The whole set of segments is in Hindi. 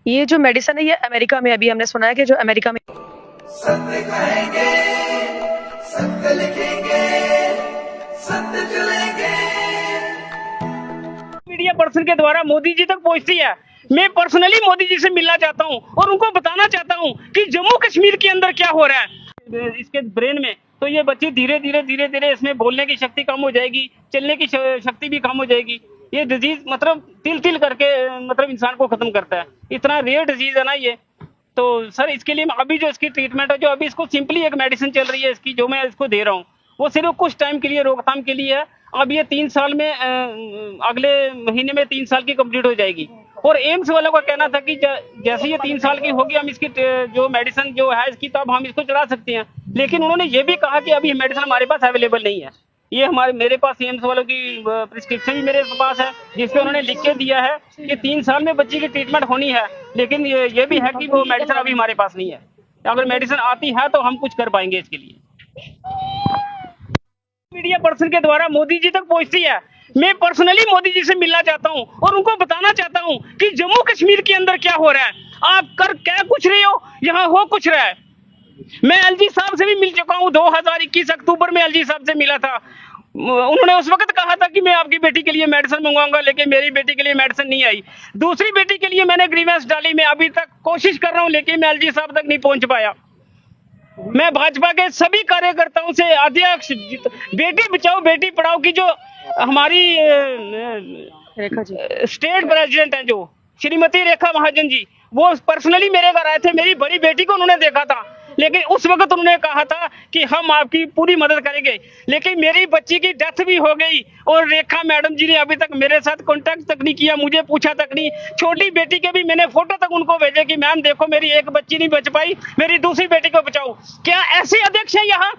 ये जो मेडिसिन है ये अमेरिका में, अभी हमने सुना है कि जो अमेरिका में सत्य कहेंगे, सत्य लिखेंगे, सत्य चलेंगे। मीडिया पर्सन के द्वारा मोदी जी तक पहुंचती है। मैं पर्सनली मोदी जी से मिलना चाहता हूं और उनको बताना चाहता हूं कि जम्मू कश्मीर के अंदर क्या हो रहा है इसके ब्रेन में। तो ये बच्ची धीरे धीरे इसमें बोलने की शक्ति कम हो जाएगी, चलने की शक्ति भी कम हो जाएगी। ये डिजीज मतलब तिल करके मतलब इंसान को खत्म करता है। इतना रेयर डिजीज है ना ये। तो सर इसके लिए अभी जो इसकी ट्रीटमेंट है, जो अभी इसको सिंपली एक मेडिसिन चल रही है इसकी, जो मैं इसको दे रहा हूँ, वो सिर्फ कुछ टाइम के लिए रोकथाम के लिए है। अब ये 3 साल में अगले महीने में 3 साल की कंप्लीट हो जाएगी। और एम्स वालों का कहना था कि जैसे ये 3 साल की होगी हम इसकी जो मेडिसिन जो है इसकी, तब हम इसको चला सकते हैं। लेकिन उन्होंने ये भी कहा कि अभी मेडिसिन हमारे पास अवेलेबल नहीं है। ये मेरे पास एम्स वालों की प्रिस्क्रिप्शन भी मेरे पास है, जिसपे उन्होंने लिख के दिया है कि 3 साल में बच्ची की ट्रीटमेंट होनी है। लेकिन ये भी है कि वो मेडिसिन अभी हमारे पास नहीं है। अगर मेडिसिन आती है तो हम कुछ कर पाएंगे इसके लिए। मीडिया पर्सन के द्वारा मोदी जी तक पहुंचती है। मैं पर्सनली मोदी जी से मिलना चाहता हूं और उनको बताना चाहता हूं कि जम्मू कश्मीर के अंदर क्या हो रहा है। आप कर क्या कुछ रहे हो, यहाँ हो कुछ रहा है। मैं एलजी साहब से भी मिल चुका हूं, 2021 अक्टूबर में एलजी साहब से मिला था। उन्होंने उस वक्त कहा था कि मैं आपकी बेटी के लिए मेडिसिन मंगवाऊंगा, लेकिन मेरी बेटी के लिए मेडिसिन नहीं आई। दूसरी बेटी के लिए मैंने ग्रीवेंस डाली, मैं अभी तक कोशिश कर रहा हूं, लेकिन मैं एलजी साहब तक नहीं पहुंच पाया। मैं भाजपा के सभी कार्यकर्ताओं से अध्यक्ष बेटी बचाओ बेटी पढ़ाओ की जो हमारी रेखा जी स्टेट प्रेसिडेंट है, जो श्रीमती रेखा महाजन जी, वो पर्सनली मेरे घर आए थे। मेरी बड़ी बेटी को उन्होंने देखा था, लेकिन उस वक्त उन्होंने कहा था कि हम आपकी पूरी मदद करेंगे। लेकिन मेरी बच्ची की डेथ भी हो गई और रेखा मैडम जी ने अभी तक मेरे साथ कांटेक्ट तक नहीं किया, मुझे पूछा तक नहीं। छोटी बेटी के भी मैंने फोटो तक उनको भेजे कि मैम देखो मेरी एक बच्ची नहीं बच पाई, मेरी दूसरी बेटी को बचाओ। क्या ऐसे अध्यक्ष है यहाँ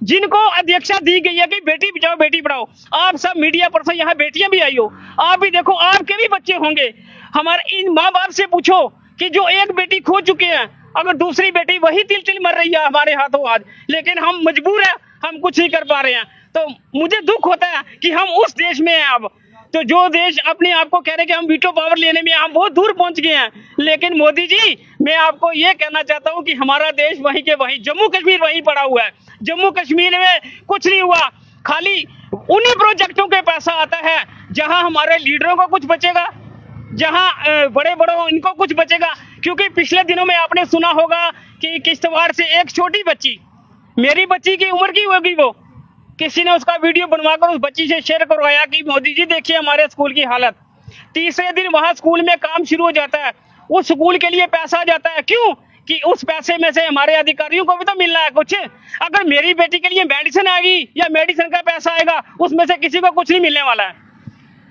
जिनको अध्यक्षा दी गई है कि बेटी बचाओ बेटी पढ़ाओ? आप सब मीडिया पर्सन यहाँ बेटियां भी आई हो, आप भी देखो, आपके भी बच्चे होंगे। हमारे इन माँ बाप से पूछो कि जो एक बेटी खो चुके हैं, अगर दूसरी बेटी वही तिल मर रही है हमारे हाथों आज, लेकिन हम मजबूर हैं, हम कुछ नहीं कर पा रहे हैं। तो मुझे दुख होता है कि हम उस देश में हैं अब, तो जो देश अपने आप को कह रहे कि हम वीटो पावर लेने में हम बहुत दूर पहुंच गए हैं। लेकिन मोदी जी, मैं आपको ये कहना चाहता हूं कि हमारा देश वहीं के वहीं, जम्मू कश्मीर वहीं पड़ा हुआ है। जम्मू कश्मीर में कुछ नहीं हुआ, खाली उन्हीं प्रोजेक्टों के पैसा आता है जहां हमारे लीडरों को कुछ बचेगा, जहां बड़े बड़ों इनको कुछ बचेगा। क्योंकि पिछले दिनों में आपने सुना होगा कि किश्तवाड़ से एक छोटी बच्ची, मेरी बच्ची की उम्र की होगी, वो किसी ने उसका वीडियो बनवाकर उस बच्ची से शेयर करवाया कि मोदी जी देखिए हमारे स्कूल की हालत। तीसरे दिन वहां स्कूल में काम शुरू हो जाता है, उस स्कूल के लिए पैसा आ जाता है। क्यों? कि उस पैसे में से हमारे अधिकारियों को भी तो मिलना है कुछ। अगर मेरी बेटी के लिए मेडिसिन आएगी या मेडिसिन का पैसा आएगा, उसमें से किसी को कुछ नहीं मिलने वाला है।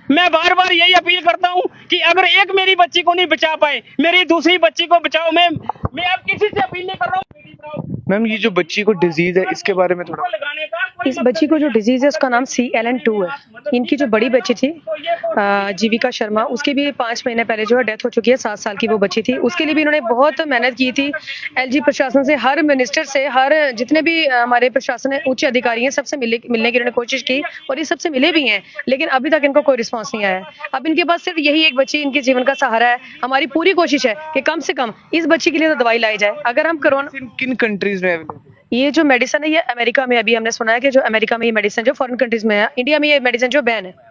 मैं बार बार यही अपील करता हूं कि अगर एक मेरी बच्ची को नहीं बचा पाए, मेरी दूसरी बच्ची को बचाओ। मैं अब किसी से अपील नहीं कर रहा हूँ। मैम, ये जो बच्ची को डिजीज है इसके बारे में थोड़ा। इस बच्ची को जो डिजीज है उसका नाम CLN2 है। इनकी जो बड़ी बच्ची थी जीविका शर्मा, उसकी भी 5 महीने पहले जो है डेथ हो चुकी है। 7 साल की वो बच्ची थी, उसके लिए भी इन्होंने बहुत मेहनत की थी। LG प्रशासन से, हर मिनिस्टर से, हर जितने भी हमारे प्रशासन उच्च अधिकारी हैं, सबसे मिलने की इन्होंने कोशिश की और ये सबसे मिले भी हैं, लेकिन अभी तक इनको कोई रिस्पॉन्स नहीं आया है। अब इनके पास सिर्फ यही एक बच्ची इनके जीवन का सहारा है। हमारी पूरी कोशिश है कि कम से कम इस बच्ची के लिए तो दवाई लाई जाए। अगर हम कोरोना, किन कंट्रीज में अवेलेबल? ये जो मेडिसिन है ये अमेरिका में, अभी हमने सुना है कि जो अमेरिका में ये मेडिसिन जो फॉरेन कंट्रीज में है, इंडिया में ये मेडिसिन जो बैन है।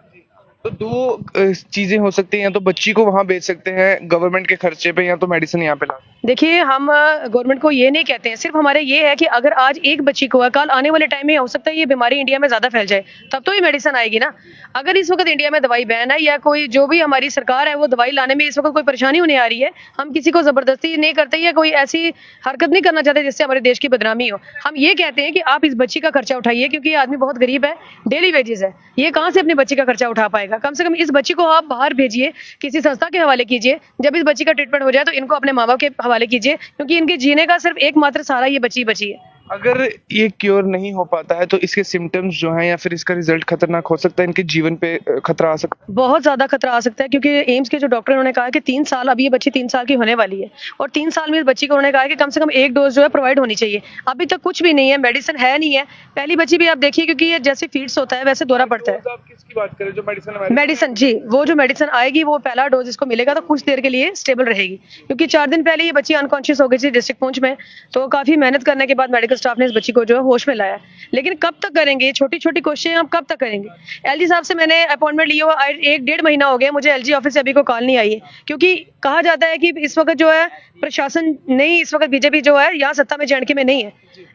तो 2 चीजें हो सकती हैं, या तो बच्ची को वहां भेज सकते हैं गवर्नमेंट के खर्चे पे, या तो मेडिसिन यहाँ पे ला। देखिए, हम गवर्नमेंट को ये नहीं कहते हैं, सिर्फ हमारे ये है कि अगर आज एक बच्ची को है, कल आने वाले टाइम में हो सकता है ये बीमारी इंडिया में ज्यादा फैल जाए, तब तो ये मेडिसिन आएगी ना। अगर इस वक्त इंडिया में दवाई बैन है या कोई जो भी हमारी सरकार है वो दवाई लाने में इस वक्त कोई परेशानी होने आ रही है, हम किसी को जबरदस्ती नहीं करते या कोई ऐसी हरकत नहीं करना चाहते जिससे हमारे देश की बदनामी हो। हम ये कहते हैं कि आप इस बच्ची का खर्चा उठाइए, क्योंकि ये आदमी बहुत गरीब है, डेली वेजेस है, ये कहाँ से अपनी बच्ची का खर्चा उठा पाएगा। कम से कम इस बच्ची को आप बाहर भेजिए, किसी संस्था के हवाले कीजिए। जब इस बच्ची का ट्रीटमेंट हो जाए तो इनको अपने माँ बाप के हवाले कीजिए, क्योंकि इनके जीने का सिर्फ एकमात्र सहारा ये बच्ची बची है। अगर ये क्योर नहीं हो पाता है तो इसके सिम्टम्स जो हैं या फिर इसका रिजल्ट खतरनाक हो सकता है, इनके जीवन पे खतरा आ सकता है। बहुत ज्यादा खतरा आ सकता है, क्योंकि एम्स के जो डॉक्टर उन्होंने कहा है कि 3 साल, अभी ये बच्ची 3 साल की होने वाली है और 3 साल में इस बच्ची को उन्होंने कहा है कि कम से कम 1 डोज जो है प्रोवाइड होनी चाहिए। अभी तक कुछ भी नहीं है, मेडिसिन है नहीं है। पहली बच्ची भी आप देखिए, क्योंकि ये जैसे फीड्स होता है वैसे दौरा पड़ता है। तो आप किसकी बात करें, जो मेडिसिन मेडिसिन जी, वो जो मेडिसिन आएगी वो पहला डोज इसको मिलेगा तो कुछ देर के लिए स्टेबल रहेगी, क्योंकि 4 दिन पहले ये बच्ची अनकॉन्शियस हो गई थी डिस्ट्रिक्ट पुंछ में। तो काफी मेहनत करने के बाद मेडिकल स्टाफ ने इस बच्ची को जो है होश में लाया। लेकिन कब तक करेंगे छोटी छोटी कोशिशें, हम कब तक करेंगे? एलजी साहब से मैंने अपॉइंटमेंट लिया हुआ 1-1.5 महीना हो गया, मुझे एलजी ऑफिस से अभी को कॉल नहीं आई है, क्योंकि कहा जाता है कि इस वक्त जो है प्रशासन नहीं, इस वक्त बीजेपी जो है यहाँ सत्ता में जेएंडके में नहीं है,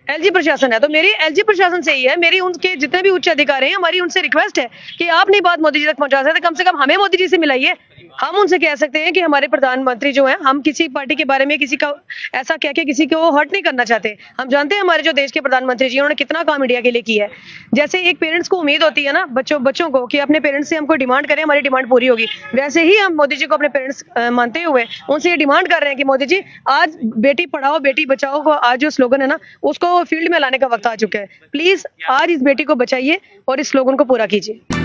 एलजी प्रशासन है। तो मेरी एलजी प्रशासन से ही है, मेरी उनके जितने भी उच्च अधिकारी हैं, हमारी उनसे रिक्वेस्ट है कि आप नहीं बात मोदी जी तक पहुंचा सकते, कम से कम हमें मोदी जी से मिलाइए। हम उनसे कह सकते हैं कि हमारे प्रधानमंत्री जो हैं, हम किसी पार्टी के बारे में किसी का ऐसा कह के किसी को हर्ट नहीं करना चाहते। हम जानते हैं हमारे जो देश के प्रधानमंत्री जी उन्होंने कितना काम इंडिया के लिए किया है। जैसे एक पेरेंट्स को उम्मीद होती है ना बच्चों को कि अपने पेरेंट्स से हमको डिमांड करें, हमारी डिमांड पूरी होगी, वैसे ही हम मोदी जी को अपने पेरेंट्स मानते हुए उनसे ये डिमांड कर रहे हैं कि मोदी जी आज बेटी पढ़ाओ बेटी बचाओ को आज जो स्लोगन है ना उसको फील्ड में लाने का वक्त आ चुका है। प्लीज आज इस बेटी को बचाइए और इस स्लोगन को पूरा कीजिए।